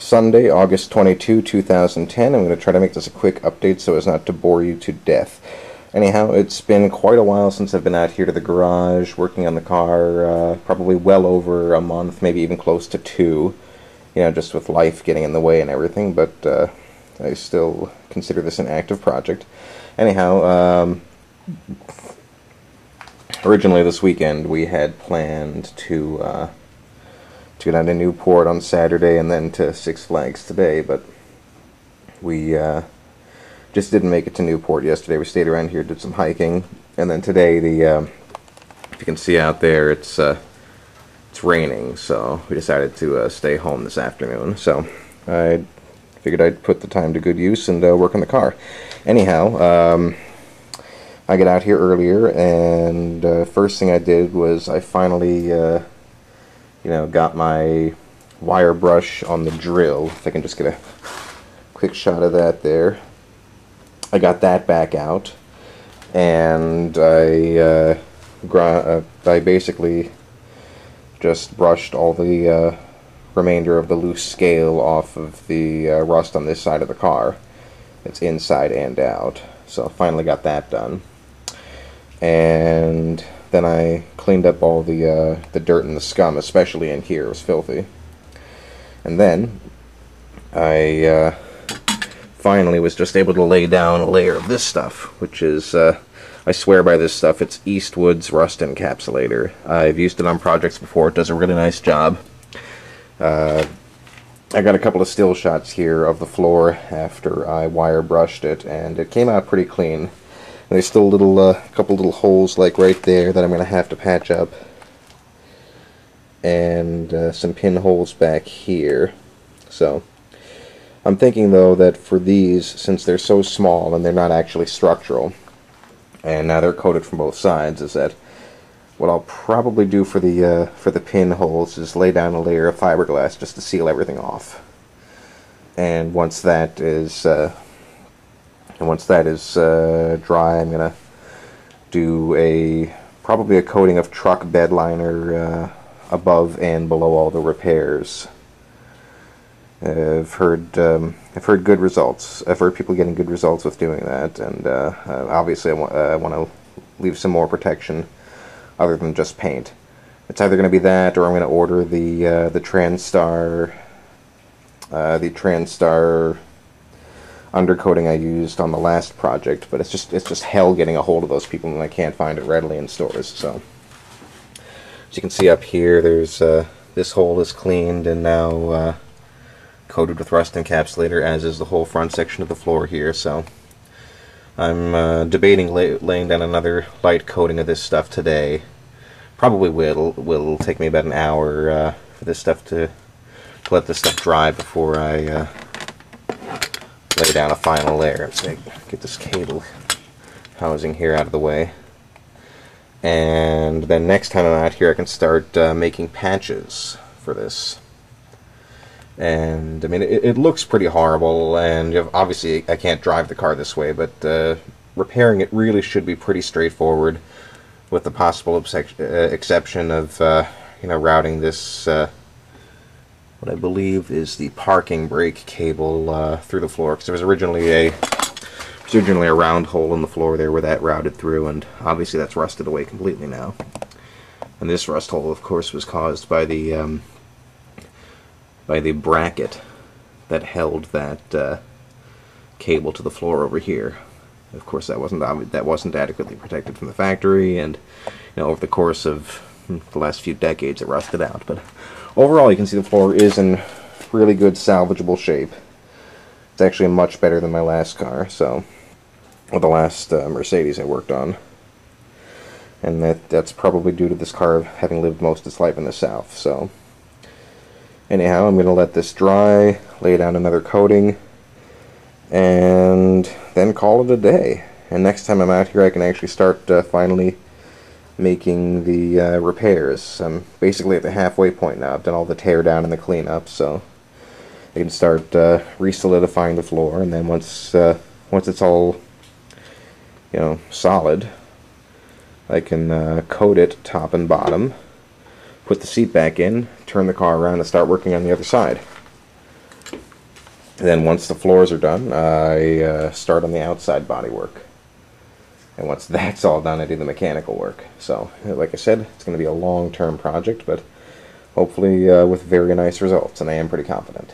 Sunday, August 22, 2010. I'm going to try to make this a quick update so as not to bore you to death. Anyhow, it's been quite a while since I've been out here to the garage working on the car, probably well over a month, maybe even close to 2, you know, just with life getting in the way and everything, but I still consider this an active project. Anyhow, originally this weekend we had planned to go down to Newport on Saturday and then to Six Flags today, but we just didn't make it to Newport yesterday. We stayed around here, did some hiking, and then today, if you can see out there, it's raining, so we decided to stay home this afternoon. So I figured I'd put the time to good use and work on the car. Anyhow, I got out here earlier, and first thing I did was I finally got my wire brush on the drill. If I can just get a quick shot of that there. I got that back out, and I basically just brushed all the remainder of the loose scale off of the rust on this side of the car. It's inside and out. So finally got that done. And then I cleaned up all the dirt and the scum, especially in here. It was filthy. And then I finally was just able to lay down a layer of this stuff, which is, I swear by this stuff, it's Eastwood's Rust Encapsulator. I've used it on projects before. It does a really nice job. I got a couple of still shots here of the floor after I wire brushed it, and it came out pretty clean. And there's still a couple little holes like right there that I'm going to have to patch up, and some pinholes back here. So I'm thinking though that for these, since they're so small and they're not actually structural, and now they're coated from both sides, is that what I'll probably do for the pinholes is lay down a layer of fiberglass just to seal everything off. And once that is dry, I'm gonna do probably a coating of truck bed liner above and below all the repairs. I've heard good results. I've heard people getting good results with doing that, and obviously I want to leave some more protection other than just paint. It's either going to be that, or I'm going to order the TranStar undercoating I used on the last project. But it's just hell getting a hold of those people, and I can't find it readily in stores. So as you can see up here, there's this hole is cleaned and now coated with Rust Encapsulator, as is the whole front section of the floor here. So I'm debating laying down another light coating of this stuff today. Probably will take me about an hour for this stuff to let this stuff dry before I lay down a final layer. So get this cable housing here out of the way, and then next time I'm out here I can start making patches for this. And I mean, it looks pretty horrible, and obviously I can't drive the car this way, but repairing it really should be pretty straightforward, with the possible exception of routing this what I believe is the parking brake cable through the floor, because there was originally a round hole in the floor there where that routed through, and obviously that's rusted away completely now. And this rust hole, of course, was caused by the bracket that held that cable to the floor over here. Of course, that wasn't adequately protected from the factory, and over the course of the last few decades, it rusted out. But overall, you can see the floor is in really good salvageable shape. It's actually much better than my last car, or the last Mercedes I worked on, and that's probably due to this car having lived most of its life in the South. So anyhow, I'm going to let this dry, lay down another coating, and then call it a day. And next time I'm out here I can actually start finally making the repairs. I'm basically at the halfway point now. I've done all the tear down and the cleanup, so I can start re-solidifying the floor, and then once it's all solid, I can coat it top and bottom, put the seat back in, turn the car around, and start working on the other side. And then once the floors are done, I start on the outside body work. And once that's all done, I do the mechanical work. So, like I said, it's going to be a long-term project, but hopefully with very nice results, and I am pretty confident.